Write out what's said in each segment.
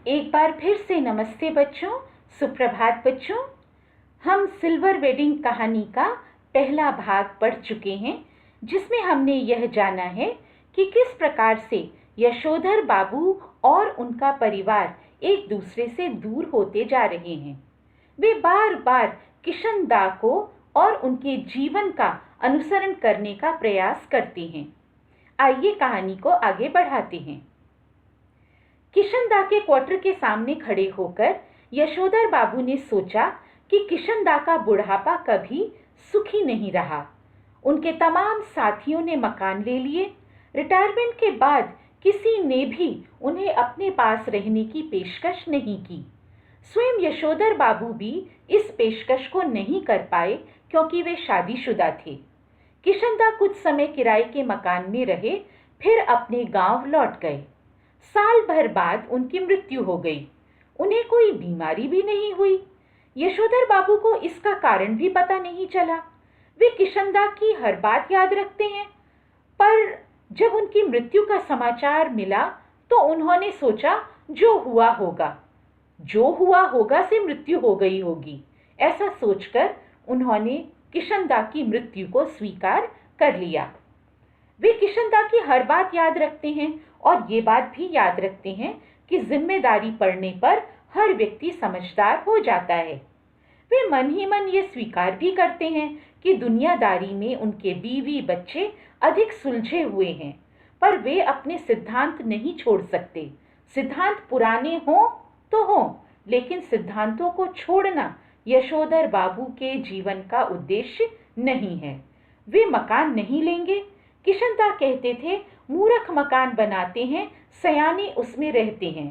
एक बार फिर से नमस्ते बच्चों, सुप्रभात बच्चों। हम सिल्वर वेडिंग कहानी का पहला भाग पढ़ चुके हैं, जिसमें हमने यह जाना है कि किस प्रकार से यशोधर बाबू और उनका परिवार एक दूसरे से दूर होते जा रहे हैं। वे बार बार किशन दा को और उनके जीवन का अनुसरण करने का प्रयास करते हैं। आइए कहानी को आगे बढ़ाते हैं। किशन दा के क्वार्टर के सामने खड़े होकर यशोधर बाबू ने सोचा कि किशन दा का बुढ़ापा कभी सुखी नहीं रहा। उनके तमाम साथियों ने मकान ले लिए। रिटायरमेंट के बाद किसी ने भी उन्हें अपने पास रहने की पेशकश नहीं की। स्वयं यशोधर बाबू भी इस पेशकश को नहीं कर पाए क्योंकि वे शादीशुदा थे। किशन दा कुछ समय किराए के मकान में रहे, फिर अपने गांव लौट गए। साल भर बाद उनकी मृत्यु हो गई। उन्हें कोई बीमारी भी नहीं हुई। यशोधर बाबू को इसका कारण भी पता नहीं चला। वे किशन दा की हर बात याद रखते हैं, पर जब उनकी मृत्यु का समाचार मिला तो उन्होंने सोचा जो हुआ होगा से मृत्यु हो गई होगी। ऐसा सोचकर उन्होंने किशन दा की मृत्यु को स्वीकार कर लिया। वे किशन दा की हर बात याद रखते हैं और ये बात भी याद रखते हैं कि जिम्मेदारी पड़ने पर हर व्यक्ति समझदार हो जाता है। वे मन ही मन ये स्वीकार भी करते हैं कि दुनियादारी में उनके बीवी बच्चे अधिक सुलझे हुए हैं, पर वे अपने सिद्धांत नहीं छोड़ सकते। सिद्धांत पुराने हों तो हों, लेकिन सिद्धांतों को छोड़ना यशोधर बाबू के जीवन का उद्देश्य नहीं है। वे मकान नहीं लेंगे। किशन दा कहते थे, मूर्ख मकान बनाते हैं, सयाने उसमें रहते हैं।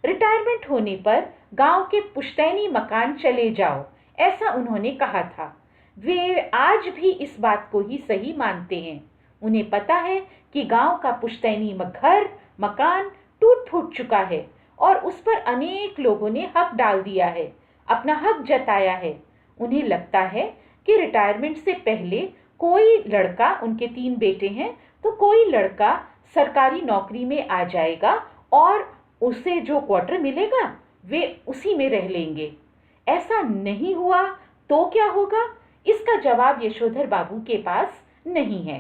रिटायरमेंट होने पर गांव के पुश्तैनी मकान चले जाओ, ऐसा उन्होंने कहा था। वे आज भी इस बात को ही सही मानते हैं। उन्हें पता है कि गांव का पुश्तैनी घर मकान टूट फूट चुका है और उस पर अनेक लोगों ने हक डाल दिया है, अपना हक जताया है। उन्हें लगता है कि रिटायरमेंट से पहले कोई लड़का, उनके 3 बेटे हैं, तो कोई लड़का सरकारी नौकरी में आ जाएगा और उसे जो क्वार्टर मिलेगा वे उसी में रह लेंगे। ऐसा नहीं हुआ तो क्या होगा, इसका जवाब यशोधर बाबू के पास नहीं है।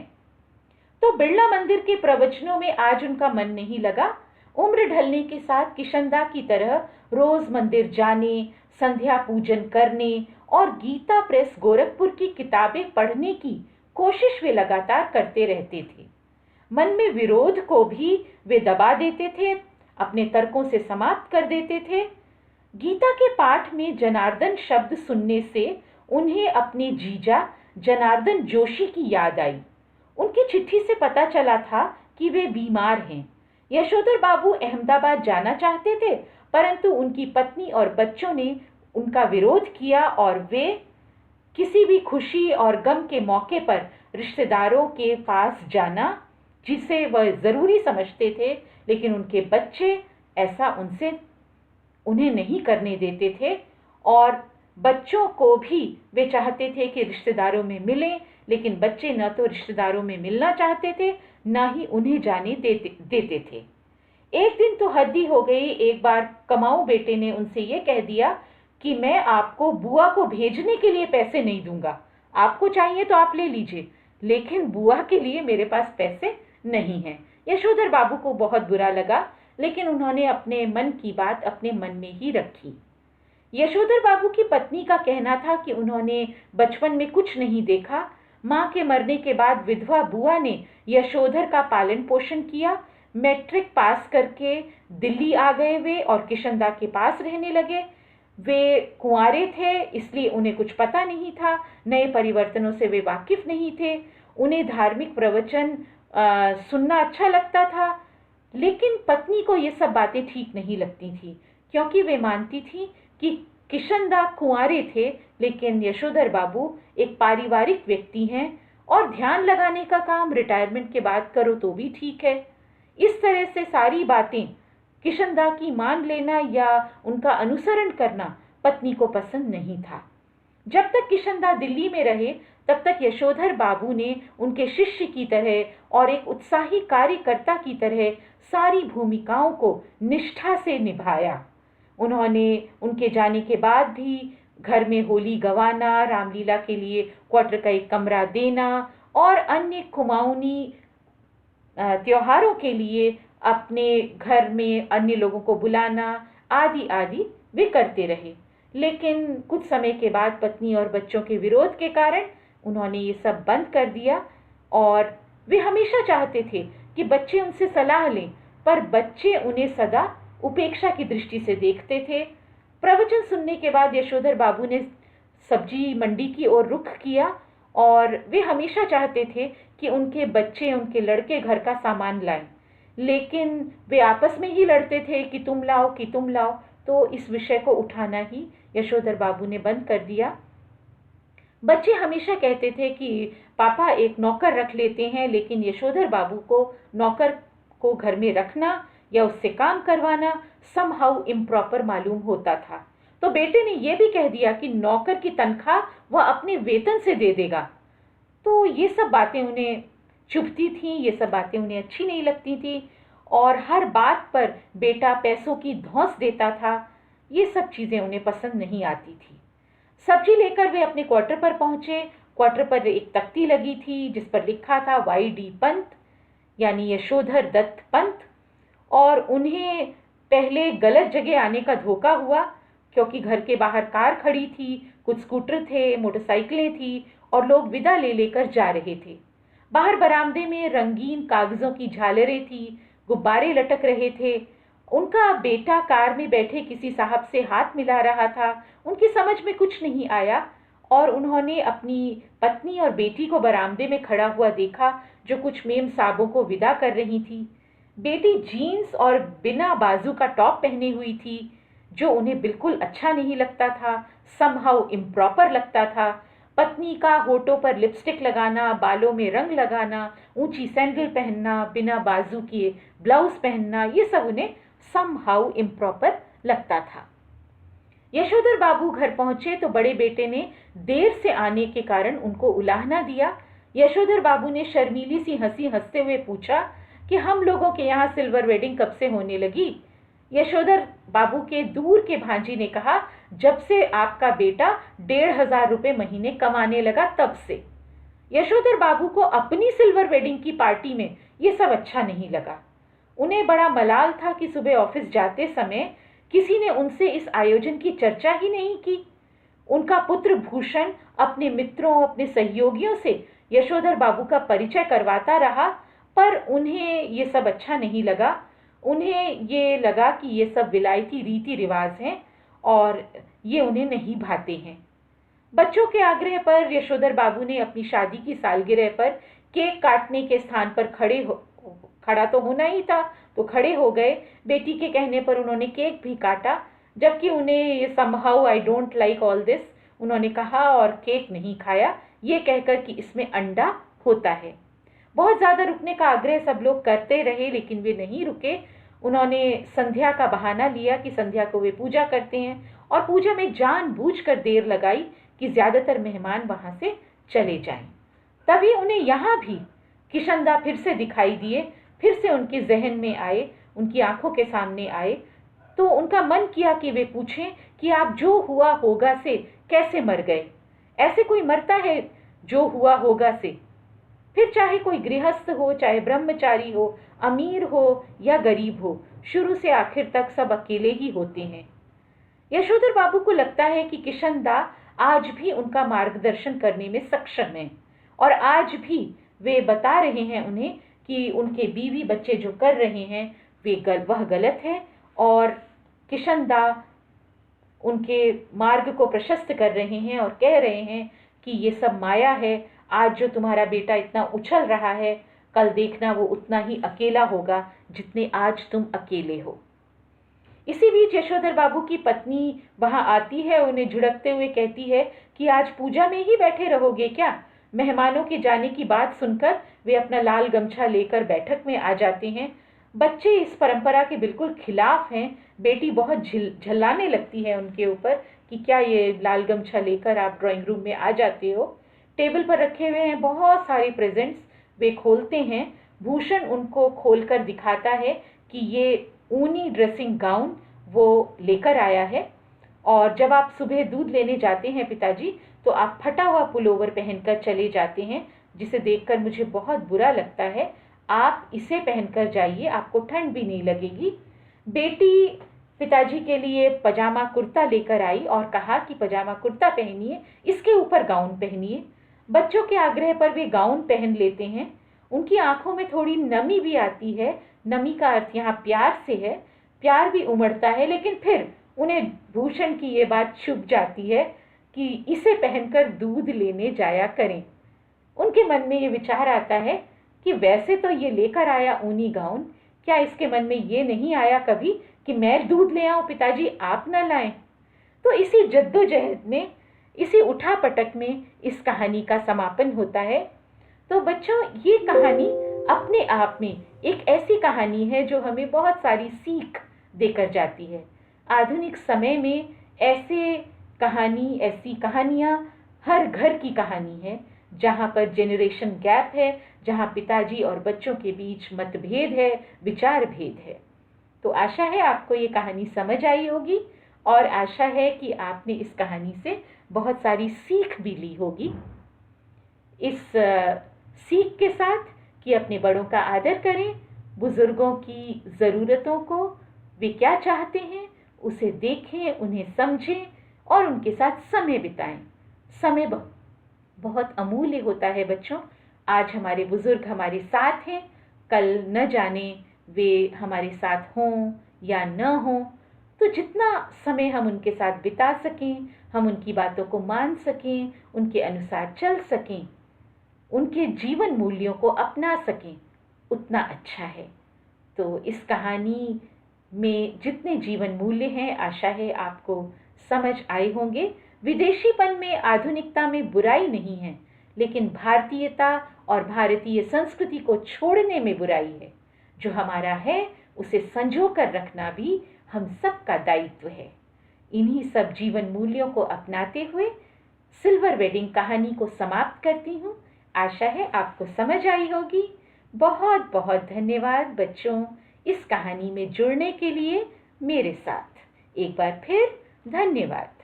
तो बिरला मंदिर के प्रवचनों में आज उनका मन नहीं लगा। उम्र ढलने के साथ किशन दा की तरह रोज मंदिर जाने, संध्या पूजन करने और गीता प्रेस गोरखपुर की किताबें पढ़ने की कोशिश वे लगातार करते रहते थे। मन में विरोध को भी वे दबा देते थे, अपने तर्कों से समाप्त कर देते थे। गीता के पाठ में जनार्दन शब्द सुनने से उन्हें अपने जीजा जनार्दन जोशी की याद आई। उनकी चिट्ठी से पता चला था कि वे बीमार हैं। यशोधर बाबू अहमदाबाद जाना चाहते थे, परंतु उनकी पत्नी और बच्चों ने उनका विरोध किया और वे किसी भी खुशी और गम के मौके पर रिश्तेदारों के पास जाना, जिसे वह जरूरी समझते थे, लेकिन उनके बच्चे ऐसा उन्हें नहीं करने देते थे। और बच्चों को भी वे चाहते थे कि रिश्तेदारों में मिलें, लेकिन बच्चे न तो रिश्तेदारों में मिलना चाहते थे, न ही उन्हें जाने देते थे। एक दिन तो हद ही हो गई। एक बार कमाऊ बेटे ने उनसे ये कह दिया कि मैं आपको बुआ को भेजने के लिए पैसे नहीं दूंगा, आपको चाहिए तो आप ले लीजिए, लेकिन बुआ के लिए मेरे पास पैसे नहीं हैं। यशोधर बाबू को बहुत बुरा लगा, लेकिन उन्होंने अपने मन की बात अपने मन में ही रखी। यशोधर बाबू की पत्नी का कहना था कि उन्होंने बचपन में कुछ नहीं देखा। मां के मरने के बाद विधवा बुआ ने यशोधर का पालन पोषण किया। मैट्रिक पास करके दिल्ली आ गए वे और किशन दा के पास रहने लगे। वे कुंवारे थे, इसलिए उन्हें कुछ पता नहीं था, नए परिवर्तनों से वे वाकिफ नहीं थे। उन्हें धार्मिक प्रवचन सुनना अच्छा लगता था, लेकिन पत्नी को ये सब बातें ठीक नहीं लगती थी, क्योंकि वे मानती थी कि किशन दा कुंवारे थे, लेकिन यशोधर बाबू एक पारिवारिक व्यक्ति हैं और ध्यान लगाने का काम रिटायरमेंट के बाद करो तो भी ठीक है। इस तरह से सारी बातें किशन दा की मान लेना या उनका अनुसरण करना पत्नी को पसंद नहीं था। जब तक किशन दा दिल्ली में रहे, तब तक यशोधर बाबू ने उनके शिष्य की तरह और एक उत्साही कार्यकर्ता की तरह सारी भूमिकाओं को निष्ठा से निभाया। उन्होंने उनके जाने के बाद भी घर में होली गंवाना, रामलीला के लिए क्वार्टर का एक कमरा देना और अन्य कुमाऊनी त्योहारों के लिए अपने घर में अन्य लोगों को बुलाना आदि आदि वे करते रहे। लेकिन कुछ समय के बाद पत्नी और बच्चों के विरोध के कारण उन्होंने ये सब बंद कर दिया और वे हमेशा चाहते थे कि बच्चे उनसे सलाह लें, पर बच्चे उन्हें सदा उपेक्षा की दृष्टि से देखते थे। प्रवचन सुनने के बाद यशोधर बाबू ने सब्जी मंडी की ओर रुख किया और वे हमेशा चाहते थे कि उनके बच्चे, उनके लड़के घर का सामान लाएं, लेकिन वे आपस में ही लड़ते थे कि तुम लाओ कि तुम लाओ। तो इस विषय को उठाना ही यशोधर बाबू ने बंद कर दिया। बच्चे हमेशा कहते थे कि पापा एक नौकर रख लेते हैं, लेकिन यशोधर बाबू को नौकर को घर में रखना या उससे काम करवाना समहाउ इम्प्रॉपर मालूम होता था। तो बेटे ने यह भी कह दिया कि नौकर की तनख्वाह वह अपने वेतन से दे देगा। तो ये सब बातें उन्हें चुभती थीं, ये सब बातें उन्हें अच्छी नहीं लगती थी और हर बात पर बेटा पैसों की धौंस देता था। ये सब चीज़ें उन्हें पसंद नहीं आती थी। सब्जी लेकर वे अपने क्वार्टर पर पहुंचे। क्वार्टर पर एक तख्ती लगी थी जिस पर लिखा था YD पंत, यानी यशोधर दत्त पंत। और उन्हें पहले गलत जगह आने का धोखा हुआ, क्योंकि घर के बाहर कार खड़ी थी, कुछ स्कूटर थे, मोटरसाइकिलें थी और लोग विदा ले लेकर जा रहे थे। बाहर बरामदे में रंगीन कागजों की झालरें थी, गुब्बारे लटक रहे थे। उनका बेटा कार में बैठे किसी साहब से हाथ मिला रहा था। उनकी समझ में कुछ नहीं आया और उन्होंने अपनी पत्नी और बेटी को बरामदे में खड़ा हुआ देखा, जो कुछ मेम साहबों को विदा कर रही थी। बेटी जीन्स और बिना बाजू का टॉप पहनी हुई थी, जो उन्हें बिल्कुल अच्छा नहीं लगता था, समहाउ इम्प्रॉपर लगता था। पत्नी का होठों पर लिपस्टिक लगाना, बालों में रंग लगाना, ऊंची सैंडल पहनना, बिना बाजू के ब्लाउज पहनना, ये सब उन्हें समहाउ इम्प्रॉपर लगता था। यशोधर बाबू घर पहुंचे तो बड़े बेटे ने देर से आने के कारण उनको उलाहना दिया। यशोधर बाबू ने शर्मीली सी हंसी हंसते हुए पूछा कि हम लोगों के यहाँ सिल्वर वेडिंग कब से होने लगी। यशोधर बाबू के दूर के भांजी ने कहा, जब से आपका बेटा 1,500 रुपये महीने कमाने लगा तब से। यशोधर बाबू को अपनी सिल्वर वेडिंग की पार्टी में ये सब अच्छा नहीं लगा। उन्हें बड़ा मलाल था कि सुबह ऑफिस जाते समय किसी ने उनसे इस आयोजन की चर्चा ही नहीं की। उनका पुत्र भूषण अपने मित्रों, अपने सहयोगियों से यशोधर बाबू का परिचय करवाता रहा, पर उन्हें ये सब अच्छा नहीं लगा। उन्हें ये लगा कि ये सब विलायती रीति रिवाज हैं और ये उन्हें नहीं भाते हैं। बच्चों के आग्रह पर यशोधर बाबू ने अपनी शादी की सालगिरह पर केक काटने के स्थान पर खड़ा तो होना ही था, तो खड़े हो गए। बेटी के कहने पर उन्होंने केक भी काटा, जबकि उन्हें somehow I don't like all this उन्होंने कहा और केक नहीं खाया, ये कहकर कि इसमें अंडा होता है। बहुत ज़्यादा रुकने का आग्रह सब लोग करते रहे, लेकिन वे नहीं रुके। उन्होंने संध्या का बहाना लिया कि संध्या को वे पूजा करते हैं और पूजा में जानबूझकर देर लगाई कि ज़्यादातर मेहमान वहाँ से चले जाएं। तभी उन्हें यहाँ भी किशनदा फिर से दिखाई दिए, फिर से उनके जहन में आए, उनकी आंखों के सामने आए। तो उनका मन किया कि वे पूछें कि आप जो हुआ होगा से कैसे मर गए। ऐसे कोई मरता है जो हुआ होगा से? फिर चाहे कोई गृहस्थ हो, चाहे ब्रह्मचारी हो, अमीर हो या गरीब हो, शुरू से आखिर तक सब अकेले ही होते हैं। यशोधर बाबू को लगता है कि किशनदा आज भी उनका मार्गदर्शन करने में सक्षम है और आज भी वे बता रहे हैं उन्हें कि उनके बीवी बच्चे जो कर रहे हैं वह गलत है और किशनदा उनके मार्ग को प्रशस्त कर रहे हैं और कह रहे हैं कि ये सब माया है। आज जो तुम्हारा बेटा इतना उछल रहा है, कल देखना वो उतना ही अकेला होगा जितने आज तुम अकेले हो। इसी बीच यशोधर बाबू की पत्नी वहां आती है, उन्हें झिड़कते हुए कहती है कि आज पूजा में ही बैठे रहोगे क्या? मेहमानों के जाने की बात सुनकर वे अपना लाल गमछा लेकर बैठक में आ जाते हैं। बच्चे इस परंपरा के बिल्कुल खिलाफ हैं। बेटी बहुत झल्लाने लगती है उनके ऊपर कि क्या ये लाल गमछा लेकर आप ड्राइंग रूम में आ जाते हो। टेबल पर रखे हुए हैं बहुत सारे प्रेजेंट्स, वे खोलते हैं। भूषण उनको खोलकर दिखाता है कि ये ऊनी ड्रेसिंग गाउन वो लेकर आया है। और जब आप सुबह दूध लेने जाते हैं पिताजी, तो आप फटा हुआ पुलोवर पहनकर चले जाते हैं, जिसे देखकर मुझे बहुत बुरा लगता है। आप इसे पहनकर जाइए, आपको ठंड भी नहीं लगेगी। बेटी पिताजी के लिए पजामा कुर्ता लेकर आई और कहा कि पजामा कुर्ता पहनिए, इसके ऊपर गाउन पहनिए। बच्चों के आग्रह पर वे गाउन पहन लेते हैं। उनकी आंखों में थोड़ी नमी भी आती है। नमी का अर्थ यहाँ प्यार से है। प्यार भी उमड़ता है, लेकिन फिर उन्हें भूषण की ये बात चुभ जाती है कि इसे पहनकर दूध लेने जाया करें। उनके मन में ये विचार आता है कि वैसे तो ये लेकर आया ऊनी गाउन, क्या इसके मन में ये नहीं आया कभी कि मैं दूध ले आऊं पिताजी, आप न लाएं। तो इसी जद्दोजहद में, इसी उठापटक में इस कहानी का समापन होता है। तो बच्चों, ये कहानी अपने आप में एक ऐसी कहानी है जो हमें बहुत सारी सीख देकर जाती है। आधुनिक समय में ऐसी कहानियाँ हर घर की कहानी है, जहाँ पर जेनरेशन गैप है, जहाँ पिताजी और बच्चों के बीच मतभेद है, विचार भेद है। तो आशा है आपको ये कहानी समझ आई होगी, और आशा है कि आपने इस कहानी से बहुत सारी सीख भी ली होगी। इस सीख के साथ कि अपने बड़ों का आदर करें, बुजुर्गों की ज़रूरतों को, वे क्या चाहते हैं उसे देखें, उन्हें समझें और उनके साथ समय बिताएं। समय बहुत अमूल्य होता है बच्चों। आज हमारे बुजुर्ग हमारे साथ हैं, कल न जाने वे हमारे साथ हों या न हों। तो जितना समय हम उनके साथ बिता सकें, हम उनकी बातों को मान सकें, उनके अनुसार चल सकें, उनके जीवन मूल्यों को अपना सकें, उतना अच्छा है। तो इस कहानी में जितने जीवन मूल्य हैं, आशा है आपको समझ आए होंगे। विदेशीपन में, आधुनिकता में बुराई नहीं है, लेकिन भारतीयता और भारतीय संस्कृति को छोड़ने में बुराई है। जो हमारा है उसे संजो कर रखना भी हम सबका दायित्व है। इन्हीं सब जीवन मूल्यों को अपनाते हुए सिल्वर वेडिंग कहानी को समाप्त करती हूँ। आशा है आपको समझ आई होगी। बहुत बहुत धन्यवाद बच्चों, इस कहानी में जुड़ने के लिए मेरे साथ। एक बार फिर धन्यवाद।